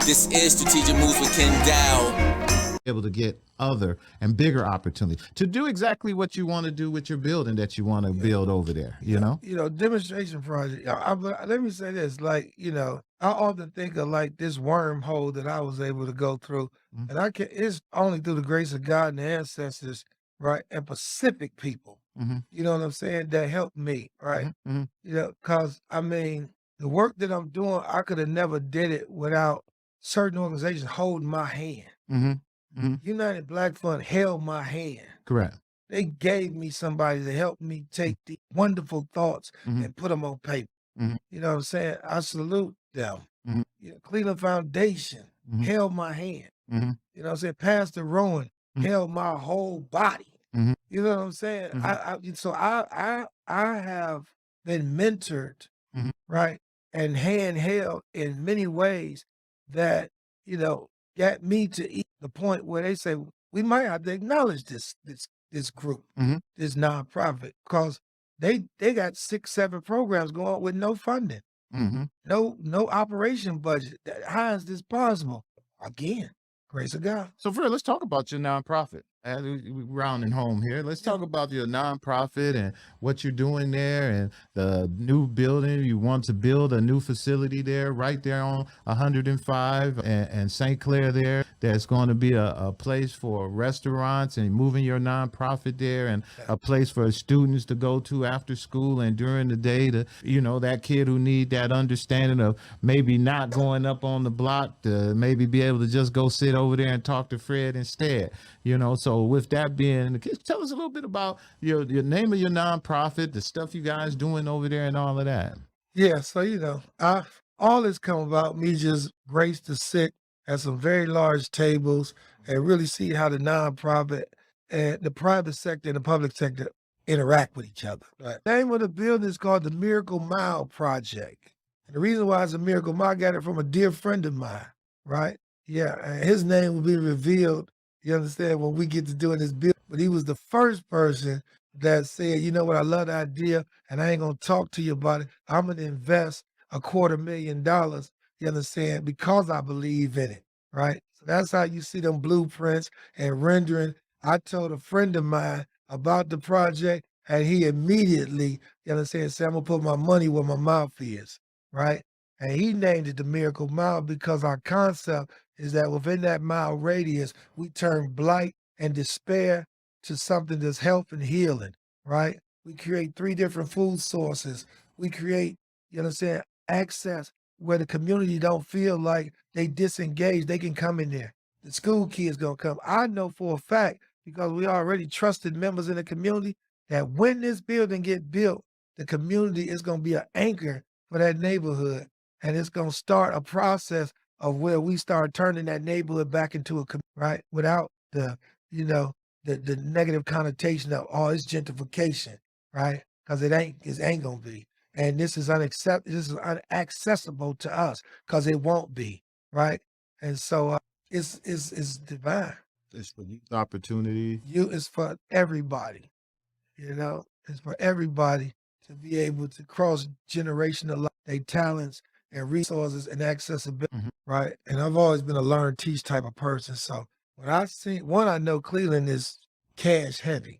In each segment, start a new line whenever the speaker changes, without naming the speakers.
This is Strategic Moves with Kenn Dowell.
Able to get other and bigger opportunities to do exactly what you want to do with your building that you want to build over there, you know?
Demonstration project. Let me say this, like, I often think of like this wormhole that I was able to go through.
Mhm.
And it's only through the grace of God and the ancestors, right? And Pacific people,
Mhm.
you know what I'm saying, that helped me, right?
Mhm.
Because I mean, the work that I'm doing, I could have never did it without certain organizations holding my hand.
Mhm. Mhm.
United Black Fund held my hand.
Correct.
They gave me somebody to help me take the wonderful thoughts
Mhm.
and put them on paper.
Mhm.
You know what I'm saying? I salute them.
Mhm.
Cleveland Foundation
Mhm.
held my hand.
Mhm.
You know what I'm saying? Pastor Rowan
Mhm.
held my whole body.
Mhm.
You know what I'm saying? I have been mentored,
Mhm.
right, and handheld in many ways that got me to the point where they say we might have to acknowledge this group,
Mhm.
this nonprofit, because they got 6, 7 programs going on with no funding,
Mhm.
no operation budget. How is this possible? Again, grace of God.
So, Fred, let's talk about your nonprofit. As we rounding home here, let's talk about your nonprofit and what you're doing there, and the new building. You want to build a new facility there, right there on 105 and St. Clair there. There's going to be a place for restaurants, and moving your nonprofit there, and a place for students to go to after school and during the day to, that kid who need that understanding of maybe not going up on the block to maybe be able to just go sit over there and talk to Fred instead. So with that being, tell us a little bit about your name of your nonprofit, the stuff you guys doing over there, and all of that.
Yeah, so all this come about me just grace to sit at some very large tables and really see how the nonprofit and the private sector and the public sector interact with each other. Right. The name of the building is called the Miracle Mile Project. And the reason why it's a miracle mile, I got it from a dear friend of mine, right? Yeah, and his name will be revealed, you understand, when we get to doing this build. But he was the first person that said, you know what, I love the idea, and I ain't gonna talk to you about it. I'm gonna invest $250,000, you understand, because I believe in it, right? So that's how you see them blueprints and rendering. I told a friend of mine about the project, and he immediately, you understand, said, I'm gonna put my money where my mouth is, right? And he named it the Miracle Mile because our concept is that within that mile radius, we turn blight and despair to something that's health and healing, right? We create 3 different food sources. We create, you understand, access where the community don't feel like they disengaged. They can come in there. The school kids gonna come. I know for a fact, because we already trusted members in the community, that when this building get built, the community is gonna be an anchor for that neighborhood. And it's gonna start a process of where we start turning that neighborhood back into a right, without the, the negative connotation of, oh, it's gentrification, right? Because it ain't gonna be. And this is unaccessible to us because it won't be, right? And so it's divine.
It's for youth opportunity.
It's for everybody, it's for everybody to be able to cross generational their talents and resources and accessibility, right? And I've always been a learn, teach type of person. So when I know Cleveland is cash heavy.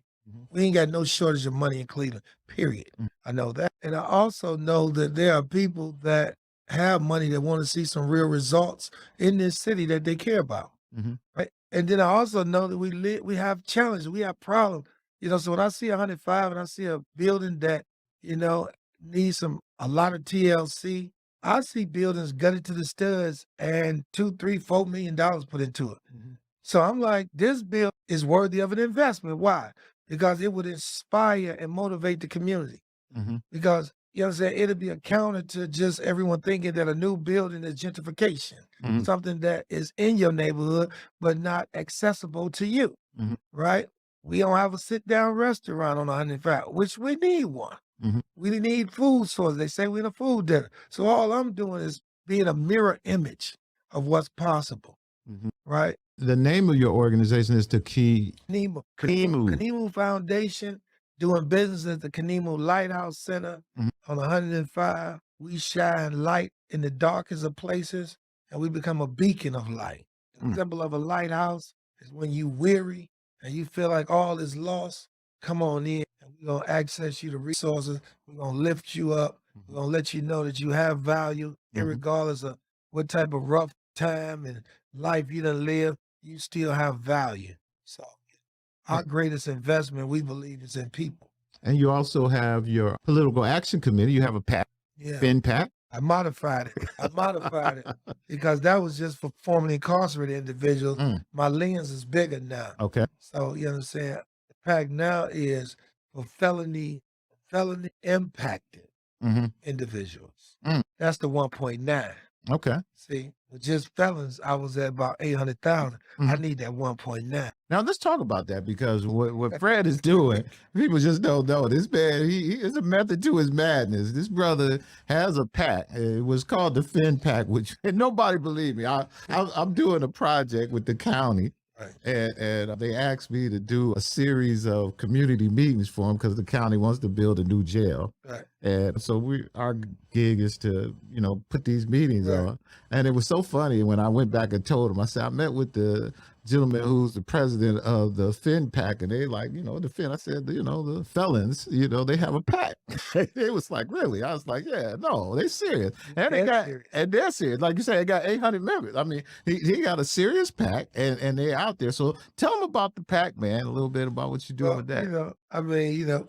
We ain't got no shortage of money in Cleveland, period. I know that. And I also know that there are people that have money that want to see some real results in this city that they care about, right? And then I also know that we have challenges, we have problems. So when I see 105 and I see a building that, needs a lot of TLC, I see buildings gutted to the studs and $2, $3, $4 million put into it. So I'm like, this bill is worthy of an investment. Why? Because it would inspire and motivate the community. Because, I'm saying, it'll be a counter to just everyone thinking that a new building is gentrification, something that is in your neighborhood, but not accessible to you, right? We don't have a sit-down restaurant on 105, which we need one. We need food sources. They say we're in a food dinner. So all I'm doing is being a mirror image of what's possible, right?
The name of your organization is the
Kanimu Foundation, doing business at the Kanimu Lighthouse Center on 105. We shine light in the darkest of places. and we become a beacon of light. The symbol of a lighthouse is when you weary and you feel like all is lost. Come on in, and we're gonna access you the resources. We're gonna lift you up. We're gonna let you know that you have value, irregardless of what type of rough time and life you done live. You still have value. So our greatest investment, we believe, is in people.
And you also have your political action committee. You have a PAC,
Yeah.
FinPAC.
I modified it because that was just for formerly incarcerated individuals. My lens is bigger now.
Okay.
So you know what I'm saying? The PAC now is for felony impacted individuals. That's the 1.9.
Okay.
See, with just felons, I was at about 800,000. I need that 1.9.
Now let's talk about that, because what Fred is doing, people just don't know. This man, he is a method to his madness. This brother has a PAC. It was called the FinPAC, which and nobody believed me. I'm doing a project with the county.
Right.
And they asked me to do a series of community meetings for them because the county wants to build a new jail.
Right.
And so our gig is to, put these meetings on. And it was so funny when I went back and told them, I said, I met with the gentleman who's the president of the FinPAC, and they like, the Fin. I said, the felons, they have a PAC. It was like, really? I was like, yeah, no, they serious. And they're serious. Like you said, they got 800 members. I mean, he got a serious PAC, and they're out there. So tell them about the PAC, man, a little bit about what you're doing with that.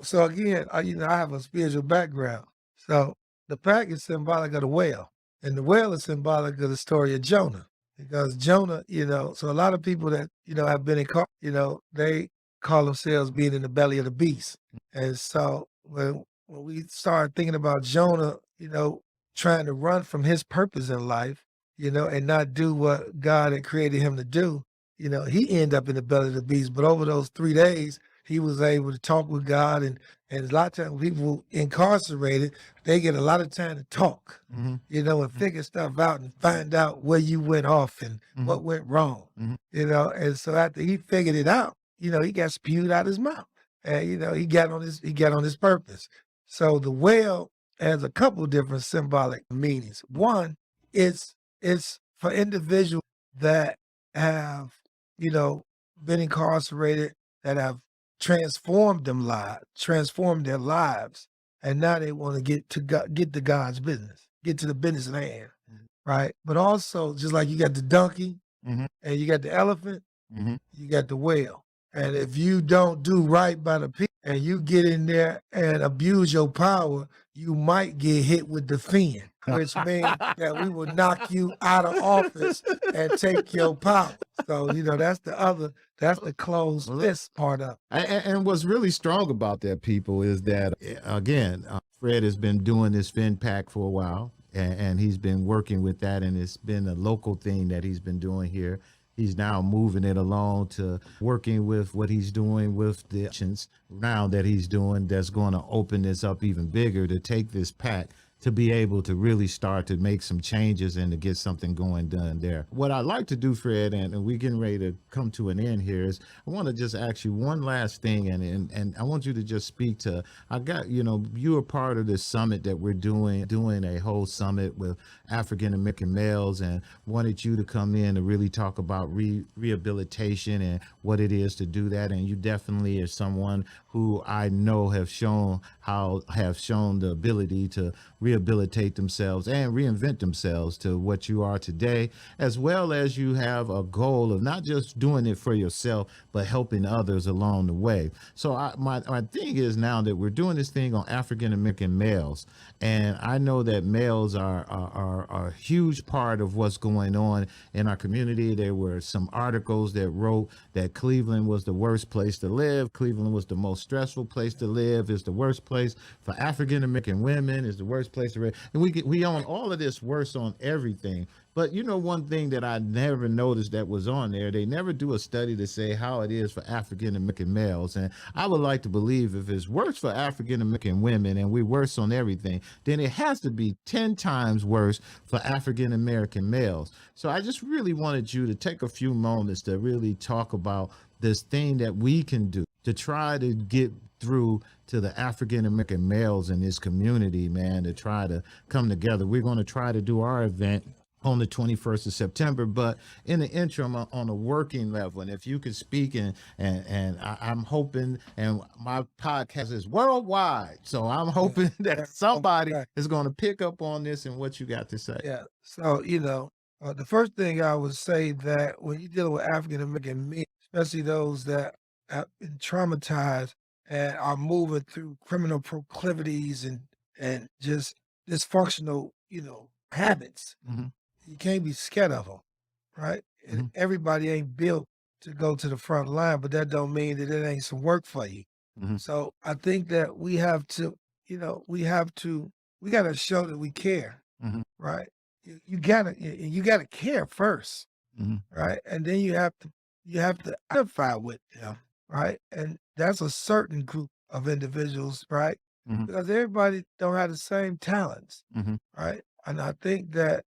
So again, I have a spiritual background. So the PAC is symbolic of the whale, and the whale is symbolic of the story of Jonah. Because Jonah, so a lot of people that, have been in, they call themselves being in the belly of the beast. And so when we started thinking about Jonah, trying to run from his purpose in life, and not do what God had created him to do, he ended up in the belly of the beast. But over those 3 days, he was able to talk with God, and a lot of times people incarcerated, they get a lot of time to talk, and figure stuff out and find out where you went off and what went wrong, and so after he figured it out, he got spewed out his mouth, and he got on his purpose. So the whale has a couple different symbolic meanings. One, it's for individuals that have, been incarcerated, that have transformed their lives, and now they want to get to God's business, get to the business at hand, right? But also, just like you got the donkey and you got the elephant, you got the whale. And if you don't do right by the people and you get in there and abuse your power, you might get hit with the fin, which means that we will knock you out of office and take your power. So, that's the closed fist part of it.
And what's really strong about that, people, is that, again, Fred has been doing this FinPAC for a while, and he's been working with that, and it's been a local thing that he's been doing here. He's now moving it along to working with what he's doing with the actions now that he's doing that's going to open this up even bigger to take this PAC to be able to really start to make some changes and to get something going done there. What I'd like to do, Fred, and we're getting ready to come to an end here, is I want to just ask you one last thing, and I want you to just speak to, you're part of this summit that we're doing a whole summit with African-American males, and wanted you to come in to really talk about rehabilitation and what it is to do that. And you definitely are someone who I know have shown the ability to rehabilitate themselves and reinvent themselves to what you are today, as well as you have a goal of not just doing it for yourself, but helping others along the way. So my thing is, now that we're doing this thing on African-American males, and I know that males are a huge part of what's going on in our community. There were some articles that wrote that Cleveland was the worst place to live. Cleveland was the most stressful place to live. It's the worst place for African-American women. It's the worst place to live. And we own all of this worse on everything. But one thing that I never noticed that was on there, they never do a study to say how it is for African-American males. And I would like to believe if it's worse for African-American women and we're worse on everything, then it has to be 10 times worse for African-American males. So I just really wanted you to take a few moments to really talk about this thing that we can do to try to get through to the African-American males in this community, man, to try to come together. We're going to try to do our event on the 21st of September. But in the interim, on a working level, and if you could speak, and I'm hoping, and my podcast is worldwide, so I'm hoping that somebody
Right.
is going to pick up on this and what you got to say.
Yeah. So, the first thing I would say that when you're dealing with African American men, especially those that have been traumatized and are moving through criminal proclivities and just dysfunctional, habits,
Mhm.
you can't be scared of them, right? And
Mhm.
everybody ain't built to go to the front line, but that don't mean that it ain't some work for you.
Mhm.
So I think that we have to, we got to show that we care,
Mhm.
right? You gotta care first,
Mhm.
right? And then you have to identify with them, right? And that's a certain group of individuals, right?
Mhm.
Because everybody don't have the same talents,
Mhm.
right? And I think that,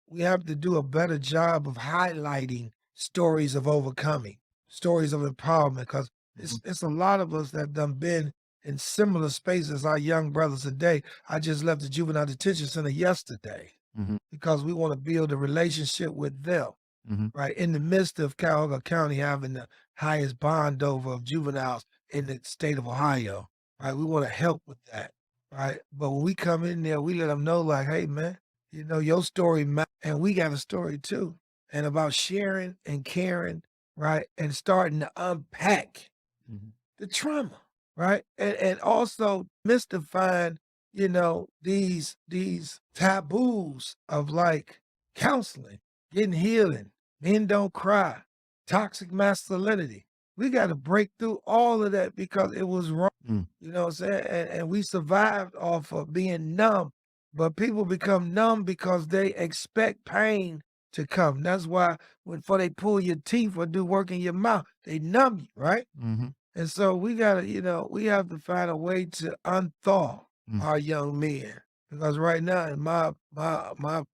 we have to do a better job of highlighting stories of overcoming, stories of empowerment, because it's a lot of us that done been in similar spaces, our young brothers today. I just left the juvenile detention center yesterday
Mhm.
because we want to build a relationship with them,
Mhm.
right? In the midst of Cuyahoga County having the highest bond over of juveniles in the state of Ohio, right? We want to help with that, right? But when we come in there, we let them know, like, hey, man, your story matters, and we got a story too. And about sharing and caring, right? And starting to unpack
Mhm.
the trauma, right? And also mystifying, these taboos of like counseling, getting healing, men don't cry, toxic masculinity. We got to break through all of that because it was wrong.
Mm.
You know what I'm saying? And we survived off of being numb, but people become numb because they expect pain to come. That's why before they pull your teeth or do work in your mouth, they numb you, right?
Mhm.
And so we gotta, we have to find a way to unthaw
Mm.
our young men. Because right now, in my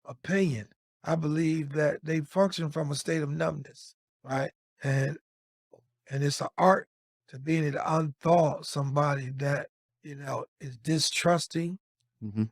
opinion, I believe that they function from a state of numbness, right? And it's an art to being able to unthaw somebody that, is distrusting,
Mhm.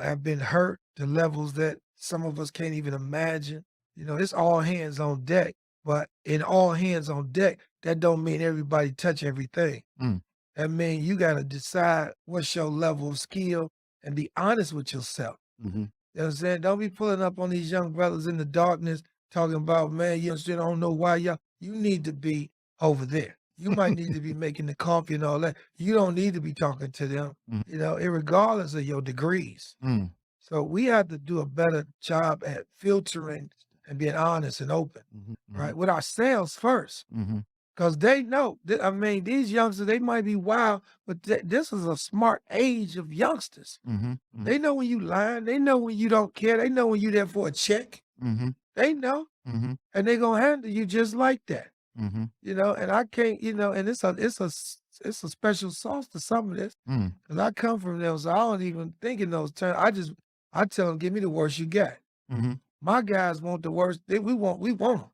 have been hurt to levels that some of us can't even imagine. It's all hands on deck, but in all hands on deck, that don't mean everybody touch everything.
Mm.
That means you got to decide what's your level of skill and be honest with yourself.
Mhm.
You know what I'm saying? Don't be pulling up on these young brothers in the darkness talking about, man, you still don't know why you need to be over there. You might need to be making the coffee and all that. You don't need to be talking to them,
Mm.
regardless of your degrees.
Mm.
So we have to do a better job at filtering and being honest and open,
Mhm.
right? With ourselves first.
Mhm.
Because they know, I mean, these youngsters, they might be wild, but this is a smart age of youngsters.
Mhm. Mhm.
They know when you lying. They know when you don't care. They know when you there for a check.
Mhm.
They know.
Mhm.
And they going to handle you just like that.
Mhm.
And I can't, and it's a special sauce to some of this.
Mm.
Because I come from them, so I don't even think in those terms. I tell them, give me the worst you got.
Mhm.
My guys want the worst. We want them.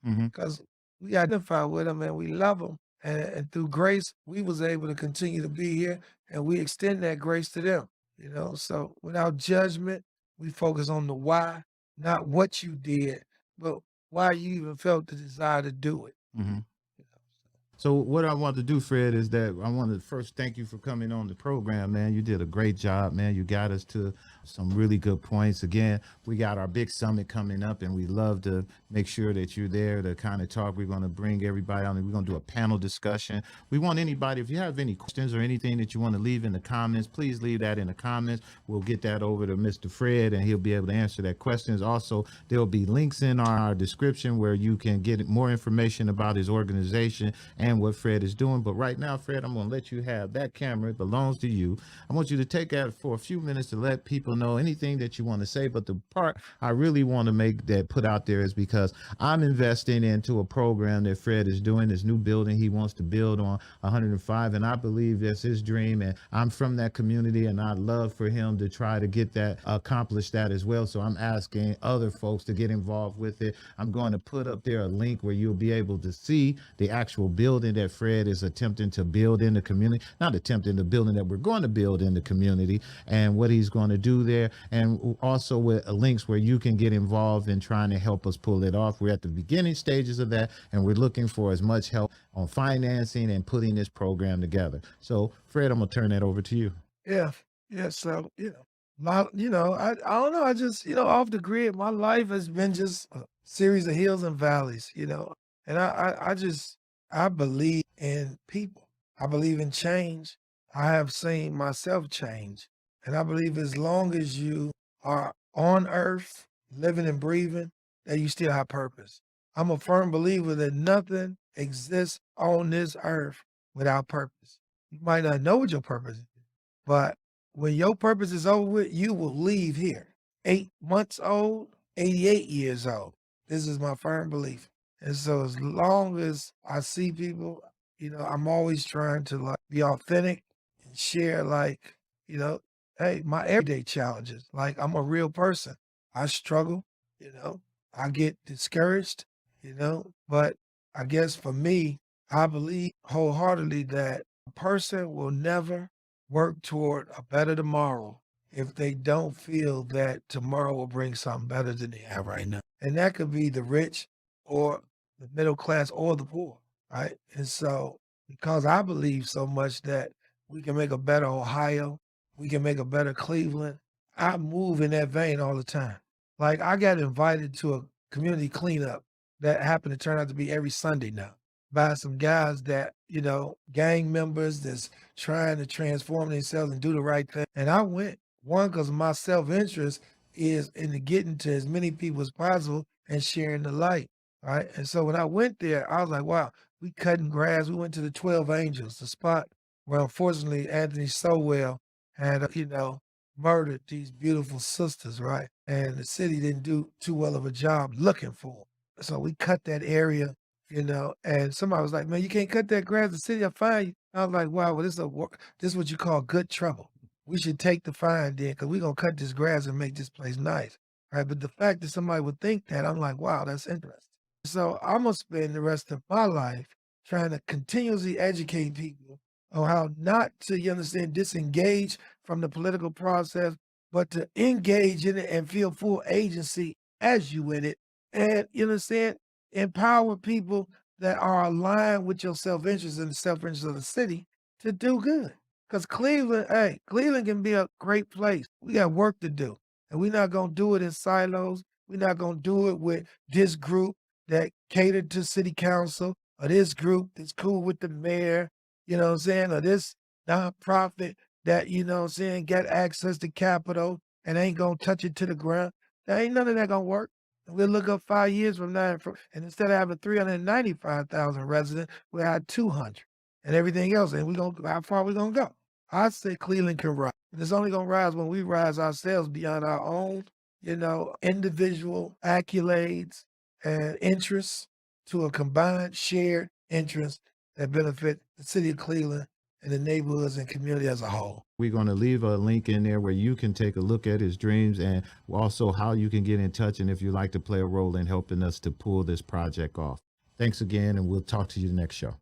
Mhm.
Because we identify with them and we love them. And through grace, we was able to continue to be here, and we extend that grace to them. So without judgment, we focus on the why, not what you did, but why you even felt the desire to do it.
Mhm.
You know,
So what I want to do, Fred, is that I want to first thank you for coming on the program, man. You did a great job, man. You got us to some really good points. Again, we got our big summit coming up, and we love to make sure that you're there to kind of talk. We're going to bring everybody on, and we're going to do a panel discussion. We want anybody, if you have any questions or anything that you want to leave in the comments, please leave that in the comments. We'll get that over to Mr. Fred, and he'll be able to answer that questions. Also, there'll be links in our description where you can get more information about his organization and what Fred is doing. But right now, Fred, I'm going to let you have that camera. It belongs to you. I want you to take that for a few minutes to let people know anything that you want to say. But the part I really want to make that put out there is because I'm investing into a program that Fred is doing, this new building he wants to build on 105. And I believe that's his dream. And I'm from that community, and I'd love for him to try to get that, accomplish that as well. So I'm asking other folks to get involved with it. I'm going to put up there a link where you'll be able to see the actual building that Fred is attempting to build in the community, not attempting, the building that we're going to build in the community, and what he's going to do there, and also with links where you can get involved in trying to help us pull it off. We're at the beginning stages of that, and we're looking for as much help on financing and putting this program together. So, Fred, I'm gonna turn that over to you.
Yeah. Yeah. So, I don't know. I just, off the grid, my life has been just a series of hills and valleys, and I believe in people. I believe in change. I have seen myself change. And I believe as long as you are on earth, living and breathing, that you still have purpose. I'm a firm believer that nothing exists on this earth without purpose. You might not know what your purpose is, but when your purpose is over with, you will leave here. 8 months old, 88 years old. This is my firm belief. And so as long as I see people, I'm always trying to be authentic and share hey, my everyday challenges. Like I'm a real person. I struggle, I get discouraged, but I guess for me, I believe wholeheartedly that a person will never work toward a better tomorrow if they don't feel that tomorrow will bring something better than they have right now. And that could be the rich or the middle class or the poor, right? And so because I believe so much that we can make a better Ohio, we can make a better Cleveland, I move in that vein all the time. Like I got invited to a community cleanup that happened to turn out to be every Sunday now by some guys that, gang members that's trying to transform themselves and do the right thing. And I went, one, because my self-interest is in getting to as many people as possible and sharing the light, right? And so when I went there, I was like, wow, we cutting grass. We went to the 12 Angels, the spot where unfortunately Anthony Sowell had, murdered these beautiful sisters, right? And the city didn't do too well of a job looking for them. So we cut that area, and somebody was like, man, you can't cut that grass. The city will fine you. I was like, wow, well, this is what you call good trouble. We should take the fine then because we're going to cut this grass and make this place nice, right? But the fact that somebody would think that, I'm like, wow, that's interesting. So I'm going to spend the rest of my life trying to continuously educate people on how not to, you understand, disengage from the political process, but to engage in it and feel full agency as you in it. And, you understand, empower people that are aligned with your self-interest and the self-interest of the city to do good. Because Cleveland can be a great place. We got work to do. And we're not going to do it in silos. We're not going to do it with this group that catered to city council or this group that's cool with the mayor, or this nonprofit that, get access to capital and ain't going to touch it to the ground. There ain't none of that going to work. We'll look up 5 years from now, and instead of having 395,000 residents, we'll have 200 and everything else. And how far we going to go? I say Cleveland can rise. And it's only going to rise when we rise ourselves beyond our own, individual accolades and interests to a combined shared interest that benefit the city of Cleveland and the neighborhoods and community as a whole.
We're going to leave a link in there where you can take a look at his dreams and also how you can get in touch and if you'd like to play a role in helping us to pull this project off. Thanks again, and we'll talk to you the next show.